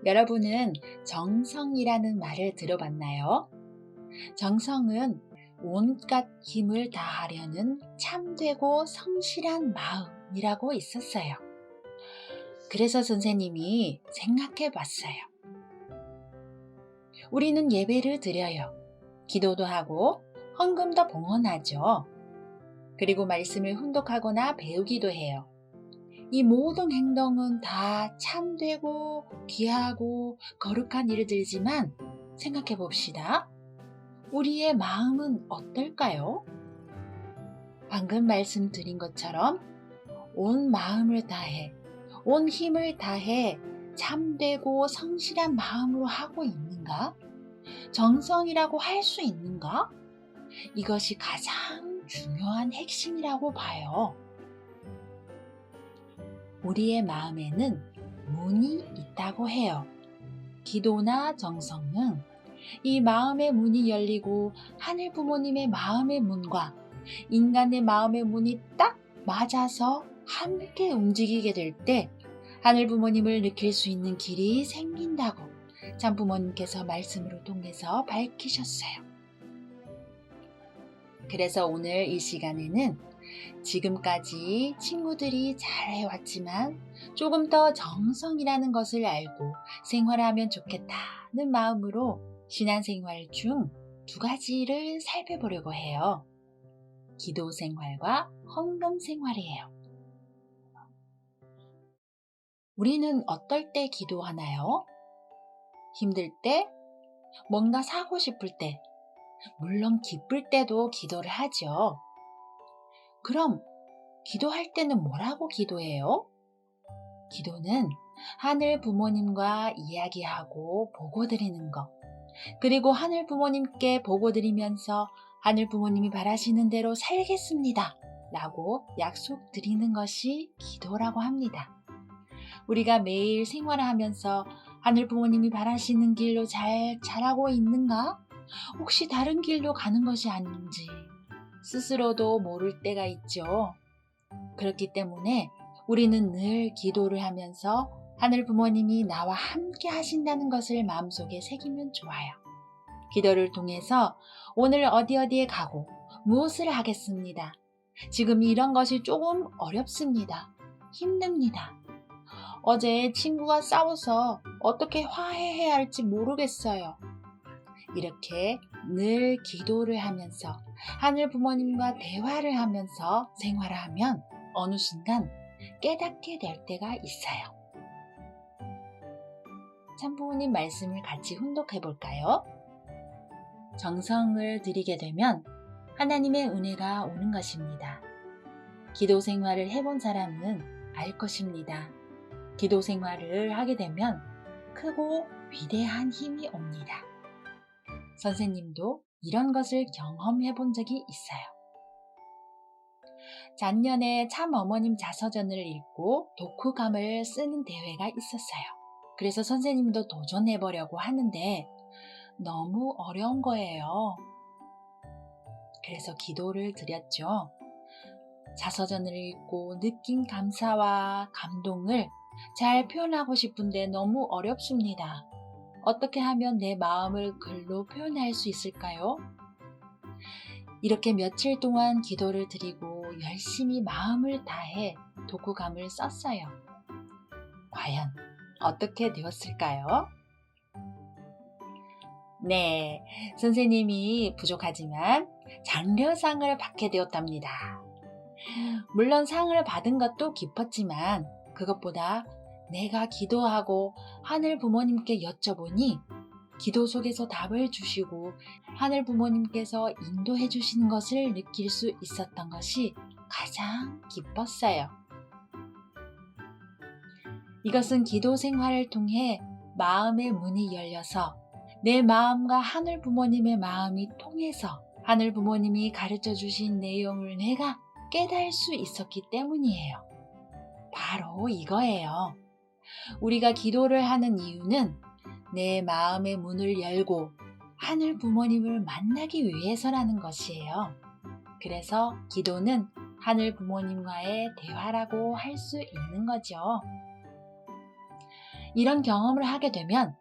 여러분은 정성이라는 말을 들어봤나요? 정성은 온갖 힘을 다하려는 참되고 성실한 마음이라고 있었어요. 그래서 선생님이 생각해 봤어요. 우리는 예배를 드려요. 기도도 하고 헌금도 봉헌하죠. 그리고 말씀을 훈독하거나 배우기도 해요. 이 모든 행동은 다 참되고 귀하고 거룩한 일들이지만 생각해 봅시다. 우리의 마음은 어떨까요? 방금 말씀드린 것처럼 온 마음을 다해, 온 힘을 다해 참되고 성실한 마음으로 하고 있는가? 정성이라고 할 수 있는가? 이것이 가장 중요한 핵심이라고 봐요. 우리의 마음에는 문이 있다고 해요. 기도나 정성은 이 마음의 문이 열리고 하늘 부모님의 마음의 문과 인간의 마음의 문이 딱 맞아서 함께 움직이게 될 때 하늘 부모님을 느낄 수 있는 길이 생긴다고 참 부모님께서 말씀으로 통해서 밝히셨어요. 그래서 오늘 이 시간에는 지금까지 친구들이 잘 해왔지만 조금 더 정성이라는 것을 알고 생활하면 좋겠다는 마음으로 신앙생활 중 두 가지를 살펴보려고 해요. 기도 생활과 헌금 생활이에요. 우리는 어떨 때 기도하나요? 힘들 때, 뭔가 사고 싶을 때, 물론 기쁠 때도 기도를 하죠. 그럼 기도할 때는 뭐라고 기도해요? 기도는 하늘 부모님과 이야기하고 보고 드리는 것, 그리고 하늘 부모님께 보고 드리면서 하늘 부모님이 바라시는 대로 살겠습니다 라고 약속 드리는 것이 기도라고 합니다. 우리가 매일 생활하면서 하늘 부모님이 바라시는 길로 잘 자라고 있는가? 혹시 다른 길로 가는 것이 아닌지 스스로도 모를 때가 있죠. 그렇기 때문에 우리는 늘 기도를 하면서 하늘 부모님이 나와 함께 하신다는 것을 마음속에 새기면 좋아요. 기도를 통해서 오늘 어디에 가고 무엇을 하겠습니다. 지금 이런 것이 조금 어렵습니다. 힘듭니다. 어제 친구가 싸워서 어떻게 화해해야 할지 모르겠어요. 이렇게 늘 기도를 하면서 하늘 부모님과 대화를 하면서 생활을 하면 어느 순간 깨닫게 될 때가 있어요. 참부모님 말씀을 같이 훈독해 볼까요? 정성을 들이게 되면 하나님의 은혜가 오는 것입니다. 기도 생활을 해본 사람은 알 것입니다. 기도 생활을 하게 되면 크고 위대한 힘이 옵니다. 선생님도 이런 것을 경험해 본 적이 있어요. 작년에 참 어머님 자서전을 읽고 독후감을 쓰는 대회가 있었어요. 그래서 선생님도 도전해 보려고 하는데 너무 어려운 거예요. 그래서 기도를 드렸죠. 자서전을 읽고 느낀 감사와 감동을 잘 표현하고 싶은데 너무 어렵습니다. 어떻게 하면 내 마음을 글로 표현할 수 있을까요? 이렇게 며칠 동안 기도를 드리고 열심히 마음을 다해 독후감을 썼어요. 과연 어떻게 되었을까요? 네, 선생님이 부족하지만 장려상을 받게 되었답니다. 물론 상을 받은 것도 기뻤지만 그것보다 내가 기도하고 하늘 부모님께 여쭤보니 기도 속에서 답을 주시고 하늘 부모님께서 인도해 주시는 것을 느낄 수 있었던 것이 가장 기뻤어요. 이것은 기도 생활을 통해 마음의 문이 열려서 내 마음과 하늘 부모님의 마음이 통해서 하늘 부모님이 가르쳐 주신 내용을 내가 깨달을 수 있었기 때문이에요. 바로 이거예요. 우리가 기도를 하는 이유는 내 마음의 문을 열고 하늘 부모님을 만나기 위해서라는 것이에요. 그래서 기도는 하늘 부모님과의 대화라고 할 수 있는 거죠. 이런 경험을 하게 되면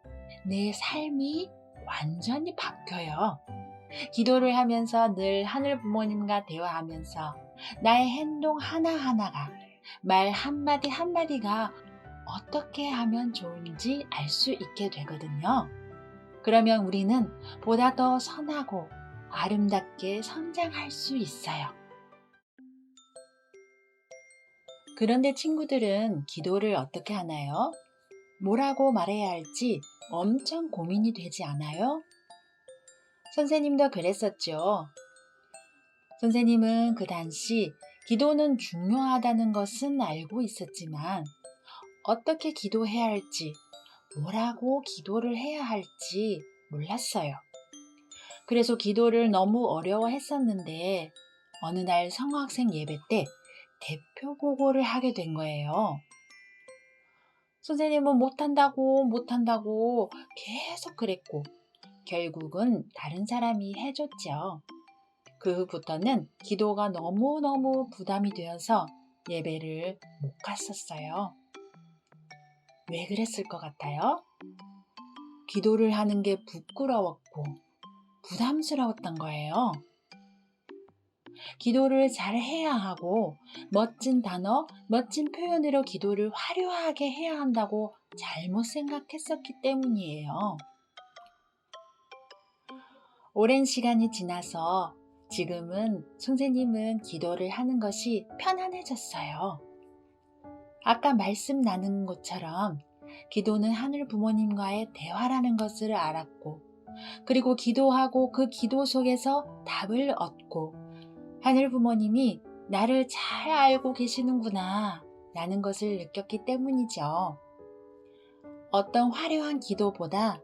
내 삶이 완전히 바뀌어요. 기도를 하면서 늘 하늘 부모님과 대화하면서 나의 행동 하나하나가, 말 한마디 한마디가 어떻게 하면 좋은지 알 수 있게 되거든요. 그러면 우리는 보다 더 선하고 아름답게 성장할 수 있어요. 그런데 친구들은 기도를 어떻게 하나요? 뭐라고 말해야 할지 엄청 고민이 되지 않아요? 선생님도 그랬었죠. 선생님은 그 당시 기도는 중요하다는 것은 알고 있었지만 어떻게 기도해야 할지, 뭐라고 기도를 해야 할지 몰랐어요. 그래서 기도를 너무 어려워했었는데 어느 날 성학생 예배 때 대표 보고를 하게 된 거예요. 선생님은 못한다고 계속 그랬고 결국은 다른 사람이 해줬죠. 그 후부터는 기도가 너무너무 부담이 되어서 예배를 못 갔었어요. 왜 그랬을 것 같아요? 기도를 하는 게 부끄러웠고 부담스러웠던 거예요. 기도를 잘 해야 하고 멋진 단어, 멋진 표현으로 기도를 화려하게 해야 한다고 잘못 생각했었기 때문이에요. 오랜 시간이 지나서 지금은 선생님은 기도를 하는 것이 편안해졌어요. 아까 말씀 나눈 것처럼 기도는 하늘 부모님과의 대화라는 것을 알았고, 그리고 기도하고 그 기도 속에서 답을 얻고, 하늘 부모님이 나를 잘 알고 계시는구나 라는 것을 느꼈기 때문이죠. 어떤 화려한 기도보다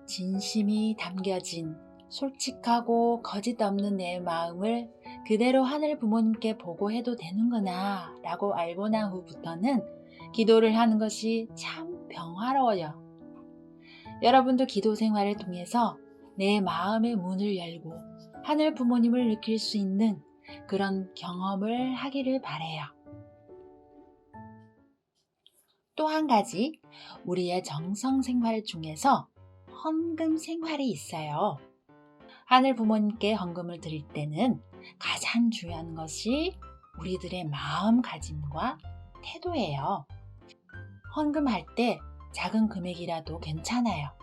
진심이 담겨진 솔직하고 거짓 없는 내 마음을 그대로 하늘 부모님께 보고해도 되는구나 라고 알고 난 후부터는 기도를 하는 것이 참 평화로워요. 여러분도 기도 생활을 통해서 내 마음의 문을 열고 하늘 부모님을 느낄 수 있는 그런 경험을 하기를 바라요. 또 한 가지, 우리의 정성 생활 중에서 헌금 생활이 있어요. 하늘 부모님께 헌금을 드릴 때는 가장 중요한 것이 우리들의 마음가짐과 태도예요. 헌금할 때 작은 금액이라도 괜찮아요.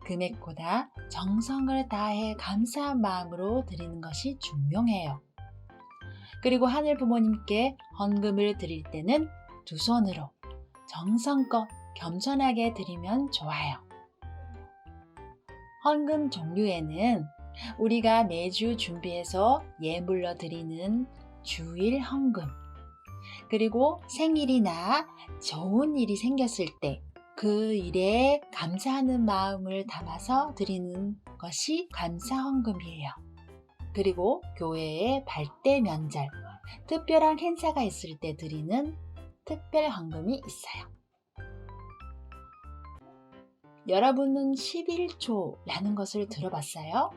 금액보다 정성을 다해 감사한 마음으로 드리는 것이 중요해요. 그리고 하늘 부모님께 헌금을 드릴 때는 두 손으로 정성껏 겸손하게 드리면 좋아요. 헌금 종류에는 우리가 매주 준비해서 예물로 드리는 주일 헌금, 그리고 생일이나 좋은 일이 생겼을 때 그 일에 감사하는 마음을 담아서 드리는 것이 감사 헌금이에요. 그리고 교회의 발대 명절, 특별한 행사가 있을 때 드리는 특별 헌금이 있어요. 여러분은 11조라는 것을 들어봤어요?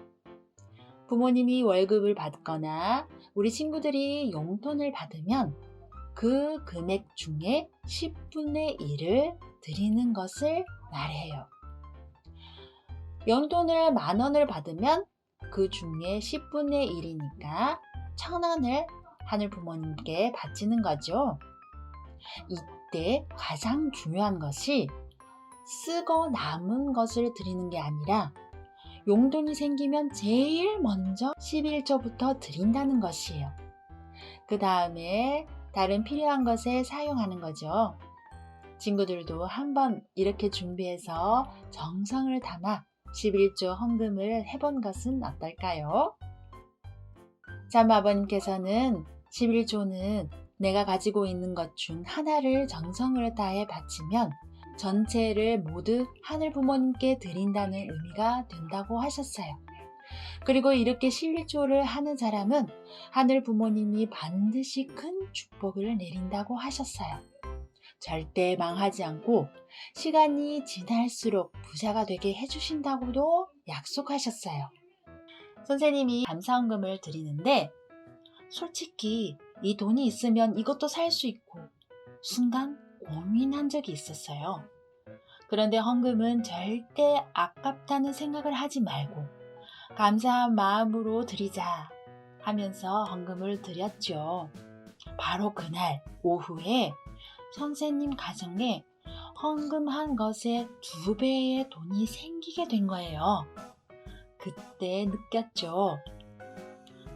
부모님이 월급을 받거나 우리 친구들이 용돈을 받으면 그 금액 중에 10분의 1을 드리는 것을 말해요. 용돈을 10,000원을 받으면 그 중에 10분의 1이니까 1,000원을 하늘 부모님께 바치는 거죠. 이때 가장 중요한 것이 쓰고 남은 것을 드리는 게 아니라 용돈이 생기면 제일 먼저 11조부터 드린다는 것이에요. 그 다음에 다른 필요한 것에 사용하는 거죠. 친구들도 한번 이렇게 준비해서 정성을 담아 11조 헌금을 해본 것은 어떨까요? 참 아버님께서는 11조는 내가 가지고 있는 것 중 하나를 정성을 다해 바치면 전체를 모두 하늘 부모님께 드린다는 의미가 된다고 하셨어요. 그리고 이렇게 11조를 하는 사람은 하늘 부모님이 반드시 큰 축복을 내린다고 하셨어요. 절대 망하지 않고 시간이 지날수록 부자가 되게 해주신다고도 약속하셨어요. 선생님이 감사헌금을 드리는데 솔직히 이 돈이 있으면 이것도 살 수 있고 순간 고민한 적이 있었어요. 그런데 헌금은 절대 아깝다는 생각을 하지 말고 감사한 마음으로 드리자 하면서 헌금을 드렸죠. 바로 그날 오후에 선생님 가정에 헌금한 것의 2배의 돈이 생기게 된 거예요. 그때 느꼈죠.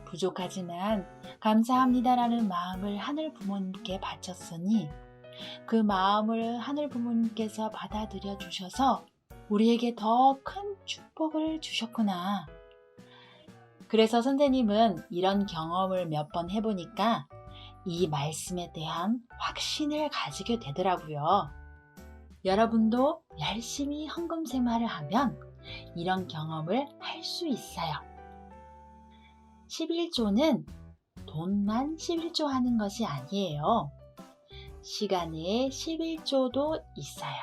부족하지만 감사합니다라는 마음을 하늘 부모님께 바쳤으니 그 마음을 하늘 부모님께서 받아들여 주셔서 우리에게 더 큰 축복을 주셨구나. 그래서 선생님은 이런 경험을 몇 번 해보니까 이 말씀에 대한 확신을 가지게 되더라고요. 여러분도 열심히 헌금 생활을 하면 이런 경험을 할 수 있어요. 11조는 돈만 11조 하는 것이 아니에요. 시간에 11조도 있어요.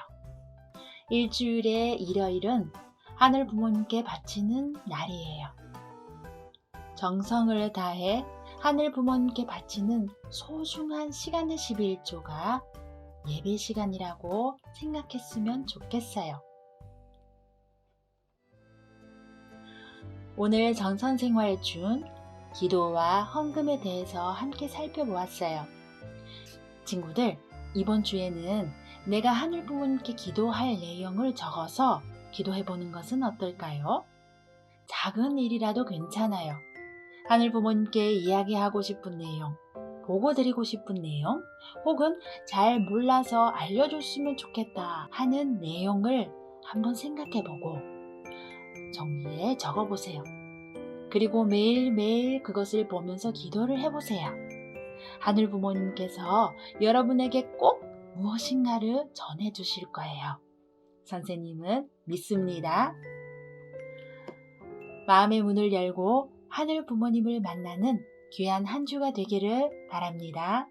일주일의 일요일은 하늘 부모님께 바치는 날이에요. 정성을 다해 하늘 부모님께 바치는 소중한 시간의 11조가 예배 시간이라고 생각했으면 좋겠어요. 오늘 정선생활 중 기도와 헌금에 대해서 함께 살펴보았어요. 친구들, 이번 주에는 내가 하늘 부모님께 기도할 내용을 적어서 기도해보는 것은 어떨까요? 작은 일이라도 괜찮아요. 하늘 부모님께 이야기하고 싶은 내용, 보고 드리고 싶은 내용, 혹은 잘 몰라서 알려줬으면 좋겠다 하는 내용을 한번 생각해보고 정리에 적어보세요. 그리고 매일매일 그것을 보면서 기도를 해보세요. 하늘 부모님께서 여러분에게 꼭 무엇인가를 전해주실 거예요. 선생님은 믿습니다. 마음의 문을 열고 하늘 부모님을 만나는 귀한 한 주가 되기를 바랍니다.